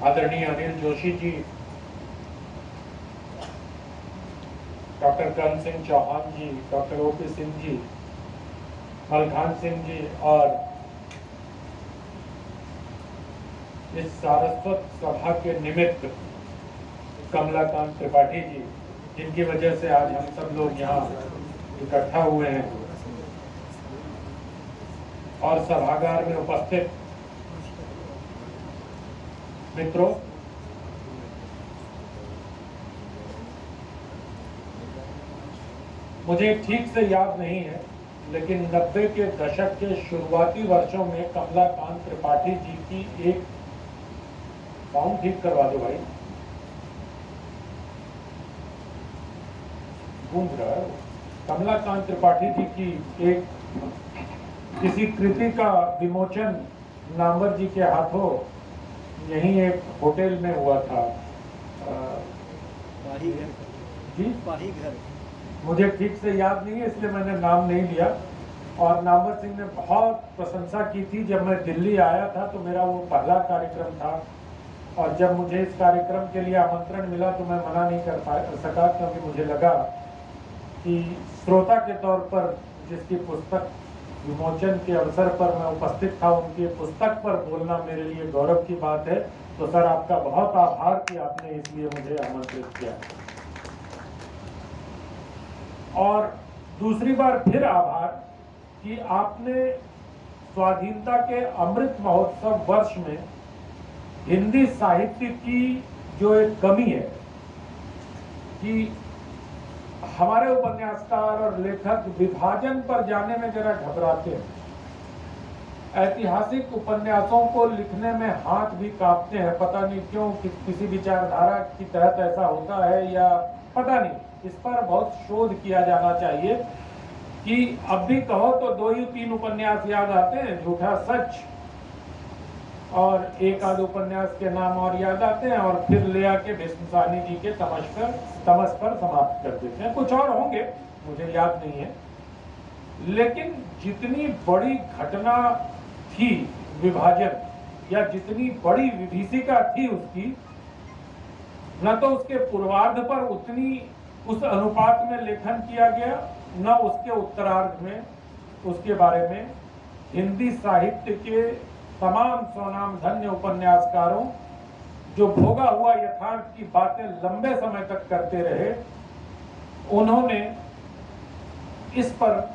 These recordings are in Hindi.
आदरणीय अनिल जोशी जी, डॉक्टर करण सिंह चौहान जी, डॉक्टर ओपी सिंह जी, मलखान सिंह जी और इस सारस्वत सभा के निमित्त कमलाकांत त्रिपाठी जी, जिनकी वजह से आज हम सब लोग यहाँ इकट्ठा हुए हैं, और सभागार में उपस्थित मित्रों, मुझे ठीक से याद नहीं है, लेकिन 90 के दशक के शुरुआती वर्षों में कमलाकांत त्रिपाठी जी की एक साउंड ठीक करवा दो भाई, गूंज रहा है। कमलाकांत त्रिपाठी जी की एक किसी कृति का विमोचन नामवर जी के हाथों यहीं एक होटल में हुआ था। जी पाही घर, मुझे ठीक से याद नहीं है, इसलिए मैंने नाम नहीं लिया। और नामवर सिंह ने बहुत प्रशंसा की थी। जब मैं दिल्ली आया था तो मेरा वो पहला कार्यक्रम था, और जब मुझे इस कार्यक्रम के लिए आमंत्रण मिला तो मैं मना नहीं कर सका, क्योंकि मुझे लगा कि श्रोता के तौर पर जिसकी पुस्तक विमोचन के अवसर पर मैं उपस्थित था, उनकी पुस्तक पर बोलना मेरे लिए गौरव की बात है। तो सर, आपका बहुत आभार कि आपने इसलिए मुझे आमंत्रित किया। और दूसरी बार फिर आभार कि आपने स्वाधीनता के अमृत महोत्सव वर्ष में हिंदी साहित्य की जो एक कमी है कि हमारे उपन्यासकार और लेखक विभाजन पर जाने में जरा घबराते हैं, ऐतिहासिक उपन्यासों को लिखने में हाथ भी कांपते हैं। पता नहीं क्यों, किसी विचारधारा के तहत ऐसा होता है या पता नहीं, इस पर बहुत शोध किया जाना चाहिए। कि अब भी कहो तो 2 ही 3 उपन्यास याद आते हैं, झूठा सच और एक आध उपन्यास के नाम और याद आते हैं, और फिर ले आके भीष्म साहनी जी के तमस पर समाप्त कर देते हैं। कुछ और होंगे, मुझे याद नहीं है, लेकिन जितनी बड़ी घटना थी विभाजन, या जितनी बड़ी विभीषिका थी उसकी, न तो उसके पूर्वार्ध पर उतनी उस अनुपात में लेखन किया गया, न उसके उत्तरार्ध में उसके बारे में हिंदी साहित्य के तमाम स्वनाम धन्य उपन्यासकारों जो भोगा हुआ यथार्थ की बातें लंबे समय तक करते रहे, उन्होंने इस पर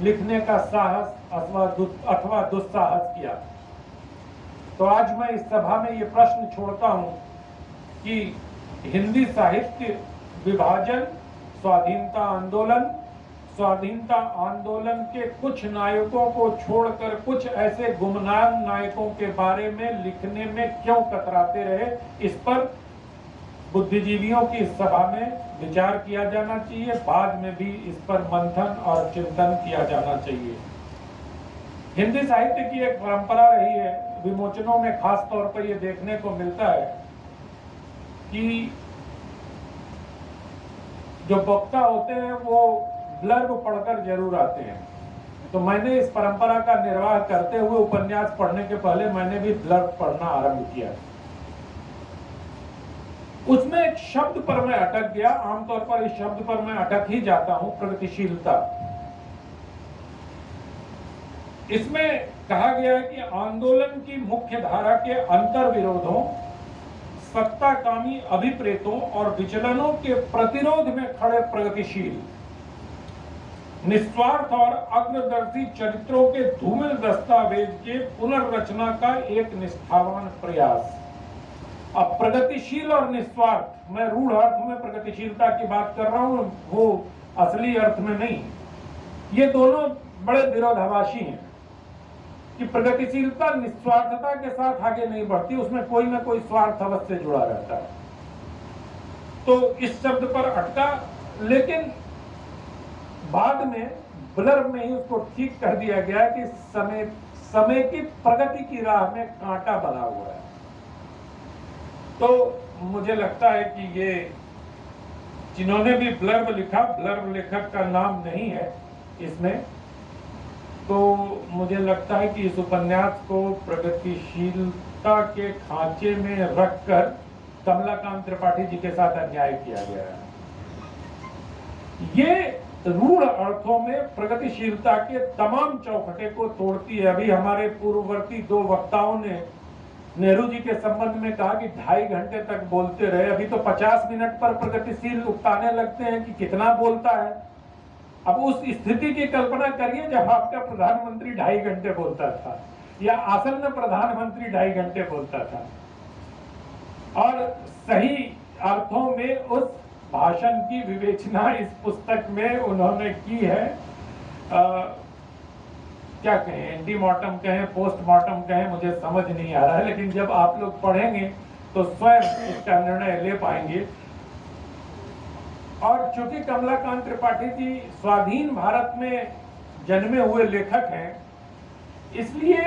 लिखने का साहस अथवा दुस्साहस किया। तो आज मैं इस सभा में ये प्रश्न छोड़ता हूं कि हिंदी साहित्य विभाजन, स्वाधीनता आंदोलन के कुछ नायकों को छोड़कर कुछ ऐसे गुमनाम नायकों के बारे में लिखने में क्यों कतराते रहे, इस पर बुद्धिजीवियों की सभा में विचार किया जाना चाहिए। बाद में भी इस पर मंथन और चिंतन किया जाना चाहिए। हिंदी साहित्य की एक परंपरा रही है, विमोचनों में खास तौर पर यह देखने को मिलता है कि जो वक्ता होते हैं वो ब्लर्ब पढ़कर जरूर आते हैं। तो मैंने इस परंपरा का निर्वाह करते हुए उपन्यास पढ़ने के पहले मैंने भी ब्लर्ब पढ़ना आरंभ किया। उसमें एक शब्द पर मैं अटक गया, आमतौर पर इस शब्द पर मैं अटक ही जाता हूं, प्रगतिशीलता। इसमें कहा गया है कि आंदोलन की मुख्य धारा के अंतर विरोधों, सत्ताकामी अभिप्रेतों और विचलनों के प्रतिरोध में खड़े प्रगतिशील, निस्वार्थ और अग्रदर्शी चरित्रों के धूमिल दस्तावेज के पुनर्रचना का एक निष्ठावान प्रयास। अब प्रगतिशील और निस्वार्थ, मैं रूढ़ अर्थ में प्रगतिशीलता की बात कर रहा हूं, वो असली अर्थ में नहीं। ये दोनों बड़े विरोधाभासी हैं कि प्रगतिशीलता निस्वार्थता के साथ आगे नहीं बढ़ती, उसमें कोई ना कोई स्वार्थ अवश्य जुड़ा रहता है। तो इस शब्द पर अटका, लेकिन बाद में ब्लर्ब में ही उसको ठीक कर दिया गया कि समय की प्रगति की राह में कांटा बना हुआ है। तो मुझे लगता है कि ये जिन्होंने भी ब्लर्ब लिखा, ब्लर्ब लेखक का नाम नहीं है इसमें, तो मुझे लगता है कि इस उपन्यास को प्रगतिशील सत्ता के खांचे में रखकर कमलाकांत त्रिपाठी जी के साथ अन्याय किया गया है। ये रूढ़ अर्थों में प्रगतिशीलता के तमाम चौखटे को तोड़ती है। अभी हमारे पूर्ववर्ती दो वक्ताओं ने नेहरू जी के संबंध में कहा कि 2.5 घंटे तक बोलते रहे, अभी तो 50 मिनट पर प्रगतिशील उकताने लगते हैं कि कितना बोलता है। अब उस स्थिति की कल्पना करिए जब आपका प्रधानमंत्री 2.5 घंटे बोलता था या आसन्न प्रधानमंत्री 2.5 घंटे बोलता था, और सही अर्थों में उस भाषण की विवेचना इस पुस्तक में उन्होंने की है। क्या कहें, एंटीमॉर्टम कहें, पोस्टमॉर्टम कहें, मुझे समझ नहीं आ रहा है, लेकिन जब आप लोग पढ़ेंगे तो स्वयं इसका निर्णय ले पाएंगे। और चूंकि कमलाकांत त्रिपाठी जी स्वाधीन भारत में जन्मे हुए लेखक हैं, इसलिए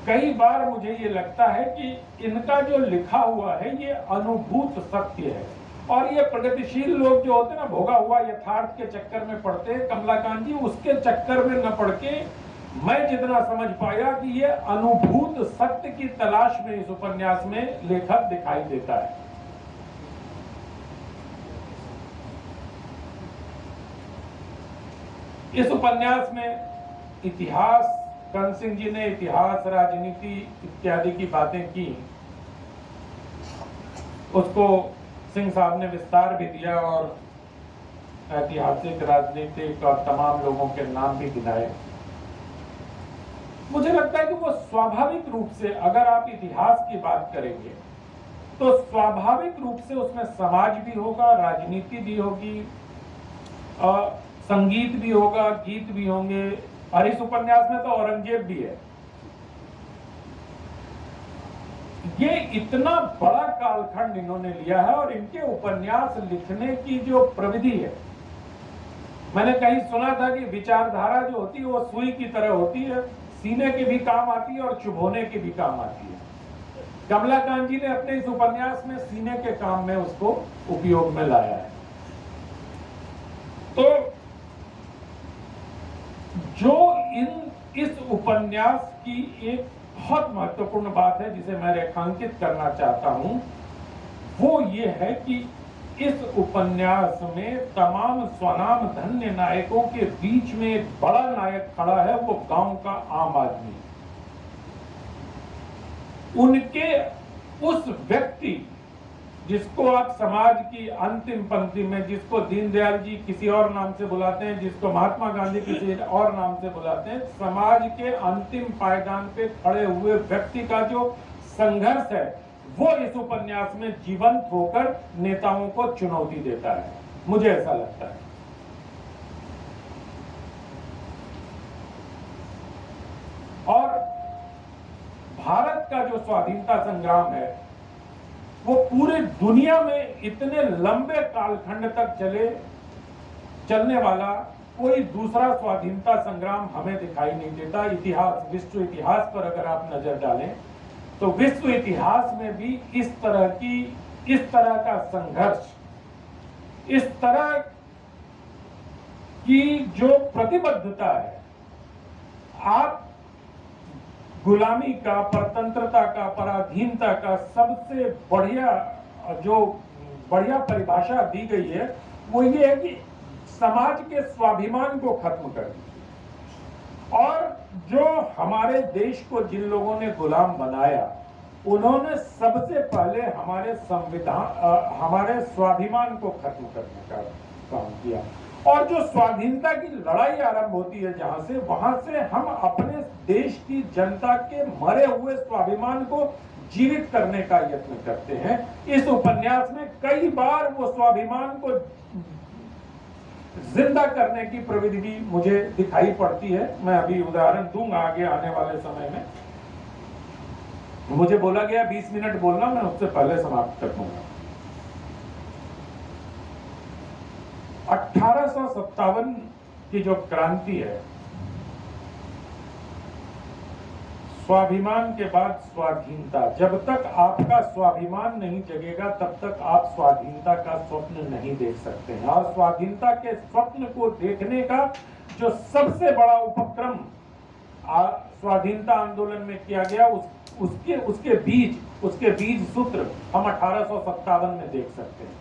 कई बार मुझे ये लगता है कि इनका जो लिखा हुआ है ये अनुभूत सत्य है। और ये प्रगतिशील लोग जो होते हैं ना, भोगा हुआ यथार्थ के चक्कर में पड़ते हैं। कमलाकांत जी उसके चक्कर में न पड़ के मैं जितना समझ पाया कि ये अनुभूत सत्य की तलाश में इस उपन्यास में लेखक दिखाई देता है। इस उपन्यास में इतिहास, कर्ण सिंह जी ने इतिहास, राजनीति इत्यादि की बातें की, उसको सिंह साहब ने विस्तार भी दिया और ऐतिहासिक, राजनीतिक और तमाम लोगों के नाम भी गिनाए। मुझे लगता है कि वो स्वाभाविक रूप से, अगर आप इतिहास की बात करेंगे तो स्वाभाविक रूप से उसमें समाज भी होगा, राजनीति भी होगी, संगीत भी होगा, गीत भी होंगे, और इस उपन्यास में तो औरंगजेब भी है। ये इतना बड़ा कालखंड इन्होंने लिया है और इनके उपन्यास लिखने की जो प्रविधि है, मैंने कहीं सुना था कि विचारधारा जो होती है वो सुई की तरह होती है, सीने के भी काम आती है और चुभोने के भी काम आती है। कमलाकांत जी ने अपने इस उपन्यास में सीने के काम में उसको उपयोग में लाया है। तो जो इस उपन्यास की एक बहुत महत्वपूर्ण बात है जिसे मैं रेखांकित करना चाहता हूं, वो ये है कि इस उपन्यास में तमाम स्वनाम धन्य नायकों के बीच में एक बड़ा नायक खड़ा है, वो गांव का आम आदमी। उनके उस व्यक्ति जिसको आप समाज की अंतिम पंक्ति में, जिसको दीनदयाल जी किसी और नाम से बुलाते हैं, जिसको महात्मा गांधी किसी और नाम से बुलाते हैं, समाज के अंतिम पायदान पे खड़े हुए व्यक्ति का जो संघर्ष है वो इस उपन्यास में जीवंत होकर नेताओं को चुनौती देता है, मुझे ऐसा लगता है। और भारत का जो स्वाधीनता संग्राम है वो पूरे दुनिया में इतने लंबे कालखंड तक चलने वाला कोई दूसरा स्वाधीनता संग्राम हमें दिखाई नहीं देता। इतिहास, विश्व इतिहास पर अगर आप नजर डालें तो विश्व इतिहास में भी इस तरह का संघर्ष, इस तरह की जो प्रतिबद्धता है, आप गुलामी का, परतंत्रता का, पराधीनता का सबसे बढ़िया परिभाषा दी गई है वो ये है कि समाज के स्वाभिमान को खत्म कर दिया। और जो हमारे देश को जिन लोगों ने गुलाम बनाया, उन्होंने सबसे पहले हमारे स्वाभिमान को खत्म करने का काम किया। और जो स्वाधीनता की लड़ाई आरंभ होती है जहां से, वहां से हम अपने देश की जनता के मरे हुए स्वाभिमान को जीवित करने का यत्न करते हैं। इस उपन्यास में कई बार वो स्वाभिमान को जिंदा करने की प्रविधि भी मुझे दिखाई पड़ती है। मैं अभी उदाहरण दूंगा आगे आने वाले समय में। मुझे बोला गया 20 मिनट बोलना, मैं उससे पहले समाप्त कर दूंगा। 1857 की जो क्रांति है, स्वाभिमान के बाद स्वाधीनता, जब तक आपका स्वाभिमान नहीं जगेगा तब तक आप स्वाधीनता का स्वप्न नहीं देख सकते हैं। और स्वाधीनता के स्वप्न को देखने का जो सबसे बड़ा उपक्रम स्वाधीनता आंदोलन में किया गया, उसके उसके बीज सूत्र हम 1857 में देख सकते हैं।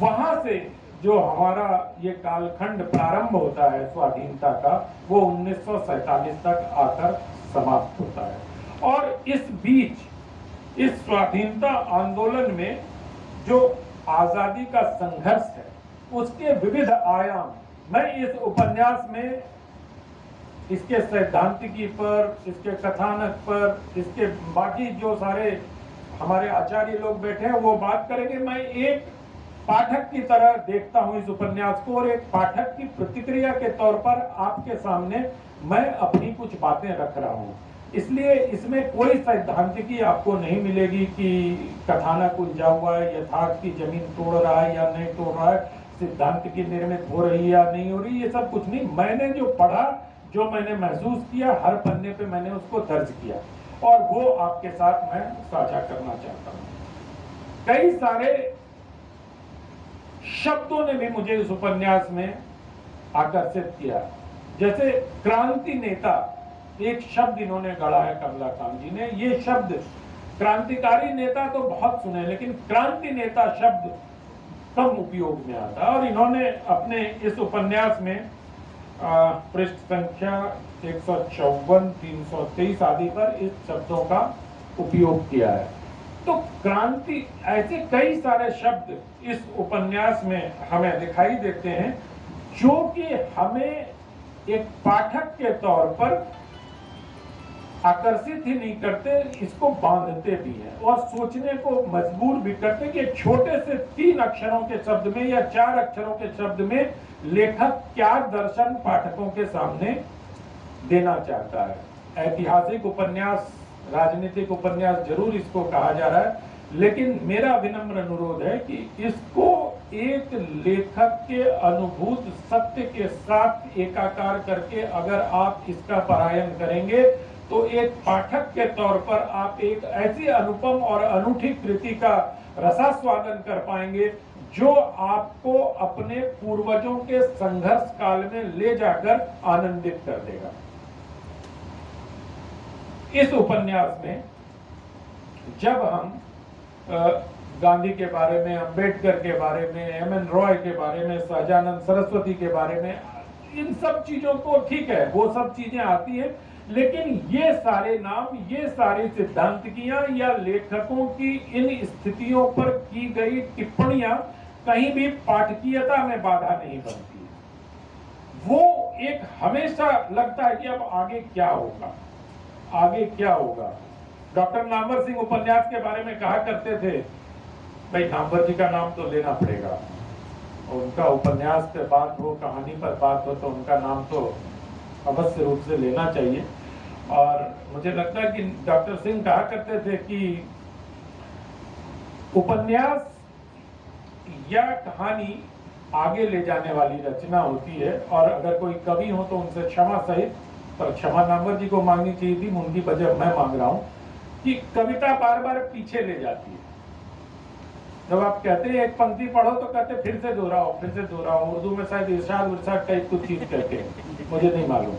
वहां से जो हमारा ये कालखंड प्रारंभ होता है स्वाधीनता का, वो 1947 तक आकर समाप्त होता है। और इस बीच इस स्वाधीनता आंदोलन में जो आजादी का संघर्ष है, उसके विविध आयाम मैं इस उपन्यास में इसके सैद्धांतिकी पर, इसके कथानक पर, इसके बाकी जो सारे हमारे आचार्य लोग बैठे हैं वो बात करेंगे। मैं एक पाठक की तरह देखता हूं इस उपन्यास को, और एक पाठक की प्रतिक्रिया के तौर पर आपके सामने मैं अपनी कुछ बातें रख रहा हूं। इसलिए इसमें कोई सैद्धांतिकी आपको नहीं मिलेगी कि कथानक उलझा हुआ है, यथार्थ की जमीन तोड़ रहा है या नहीं तोड़ रहा है, सिद्धांत की निर्मित हो रही है या नहीं हो रही, ये सब कुछ नहीं। मैंने जो पढ़ा, जो मैंने महसूस किया, हर पन्ने पे मैंने उसको दर्ज किया और वो आपके साथ मैं साझा करना चाहता हूं। कई सारे शब्दों ने भी मुझे इस उपन्यास में आकर्षित किया। जैसे क्रांति नेता, एक शब्द इन्होंने गढ़ा है कमलाकांत जी ने। ये शब्द, क्रांतिकारी नेता तो बहुत सुने, लेकिन क्रांति नेता शब्द कम उपयोग में आता है। और इन्होंने अपने इस उपन्यास में पृष्ठ संख्या 154, 323 आदि पर इस शब्दों का उपयोग किया है। तो क्रांति, ऐसे कई सारे शब्द इस उपन्यास में हमें दिखाई देते हैं जो कि हमें एक पाठक के तौर पर आकर्षित ही नहीं करते, इसको बांधते भी हैं और सोचने को मजबूर भी करते कि छोटे से 3 अक्षरों के शब्द में या 4 अक्षरों के शब्द में लेखक क्या दर्शन पाठकों के सामने देना चाहता है। ऐतिहासिक उपन्यास, राजनीतिक उपन्यास जरूर इसको कहा जा रहा है, लेकिन मेरा विनम्र अनुरोध है कि इसको एक लेखक के अनुभूत सत्य के साथ एकाकार करके अगर आप इसका पारायण करेंगे तो एक पाठक के तौर पर आप एक ऐसी अनुपम और अनूठी कृति का रसास्वादन कर पाएंगे जो आपको अपने पूर्वजों के संघर्ष काल में ले जाकर आनंदित कर देगा। इस उपन्यास में जब हम गांधी के बारे में, अंबेडकर के बारे में, एम.एन. रॉय के बारे में, सहजानंद सरस्वती के बारे में, इन सब चीजों को, ठीक है वो सब चीजें आती हैं, लेकिन ये सारे नाम, ये सारी सिद्धांतिकियां या लेखकों की इन स्थितियों पर की गई टिप्पणियां कहीं भी पाठकीयता में बाधा नहीं बनती। वो एक हमेशा लगता है कि अब आगे क्या होगा, आगे क्या होगा। डॉक्टर नामवर सिंह उपन्यास के बारे में कहा करते थे, भाई नामवर जी का नाम तो लेना पड़ेगा, उनका उपन्यास पे बात हो, कहानी पर बात हो, तो उनका नाम तो अवश्य रूप से लेना चाहिए। और मुझे लगता है कि डॉक्टर सिंह कहा करते थे कि उपन्यास या कहानी आगे ले जाने वाली रचना होती है, और अगर कोई कवि हो तो उनसे क्षमा सहित, पर क्षमा नामवर जी को मांगनी चाहिए थी, उनकी वजह मैं मांग रहा हूं कि कविता बार बार पीछे ले जाती है। जब आप कहते हैं एक पंक्ति पढ़ो तो कहते फिर से दोहराओ, फिर से दोहराओ। उर्दू में शायद इरशाद विरशाद टाइप कुछ चीज कहते हैं, मुझे नहीं मालूम,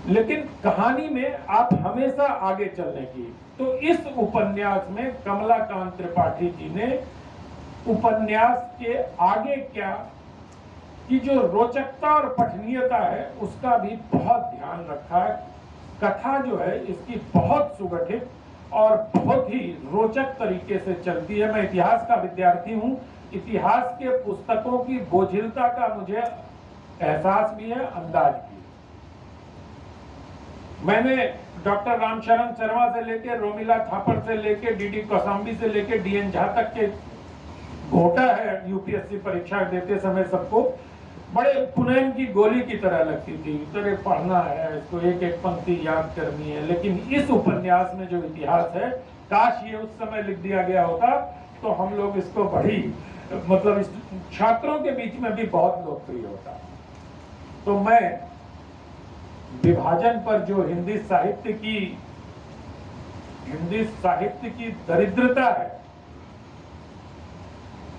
लेकिन कहानी में आप हमेशा आगे चलने की। तो इस उपन्यास में कमलाकांत त्रिपाठी जी ने उपन्यास के आगे क्या की जो रोचकता और पठनीयता है उसका भी बहुत ध्यान रखा है। कथा जो है इसकी बहुत सुगठित और बहुत ही रोचक तरीके से चलती है। मैं इतिहास का विद्यार्थी हूं, इतिहास के पुस्तकों की बोझिलता का मुझे एहसास भी है, अंदाज भी। मैंने डॉक्टर रामशरण शर्मा से लेकर, रोमिला थापर से लेकर, डी.डी. कौशाम्बी से लेकर डी.एन. झा तक के घोटा है यूपीएससी परीक्षा देते समय सबको, बड़े पुनैन की गोली की तरह लगती थी, उतरे पढ़ना है, इसको एक एक पंक्ति याद करनी है। लेकिन इस उपन्यास में जो इतिहास है, काश ये उस समय लिख दिया गया होता तो हम लोग इसको बड़ी, मतलब छात्रों के बीच में भी बहुत लोकप्रिय होता। तो मैं विभाजन पर जो हिंदी साहित्य की दरिद्रता है,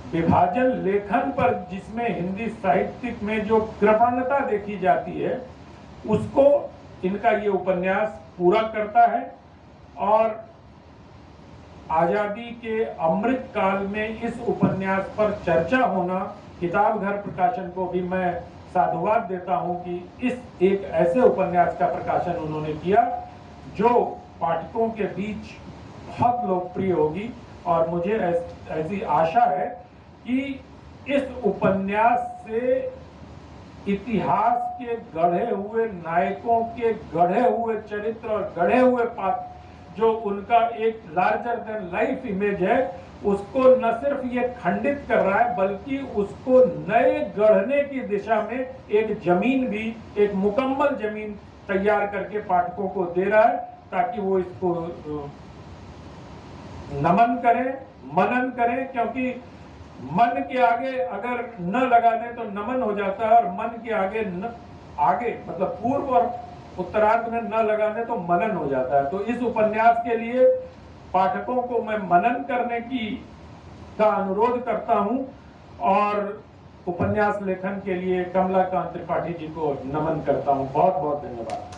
विभाजन लेखन पर जिसमें हिंदी साहित्य में जो कृपणता देखी जाती है, उसको इनका ये उपन्यास पूरा करता है। और आजादी के अमृत काल में इस उपन्यास पर चर्चा होना, किताब घर प्रकाशन को भी मैं साधुवाद देता हूं कि इस एक ऐसे उपन्यास का प्रकाशन उन्होंने किया जो पाठकों के बीच बहुत लोकप्रिय होगी। और मुझे ऐसी आशा है कि इस उपन्यास से इतिहास के गढ़े हुए नायकों के गढ़े हुए चरित्र और गढ़े हुए पात्र, जो उनका एक लार्जर देन लाइफ इमेज है, उसको न सिर्फ ये खंडित कर रहा है बल्कि उसको नए गढ़ने की दिशा में एक जमीन भी, एक मुकम्मल जमीन तैयार करके पाठकों को दे रहा है, ताकि वो इसको नमन करें, मनन करें। क्योंकि मन के आगे अगर न लगा दें तो नमन हो जाता है, और मन के आगे मतलब पूर्व और उत्तरार्ध में न लगाने तो मनन हो जाता है। तो इस उपन्यास के लिए पाठकों को मैं मनन करने का अनुरोध करता हूं, और उपन्यास लेखन के लिए कमलाकांत त्रिपाठी जी को नमन करता हूं। बहुत बहुत धन्यवाद।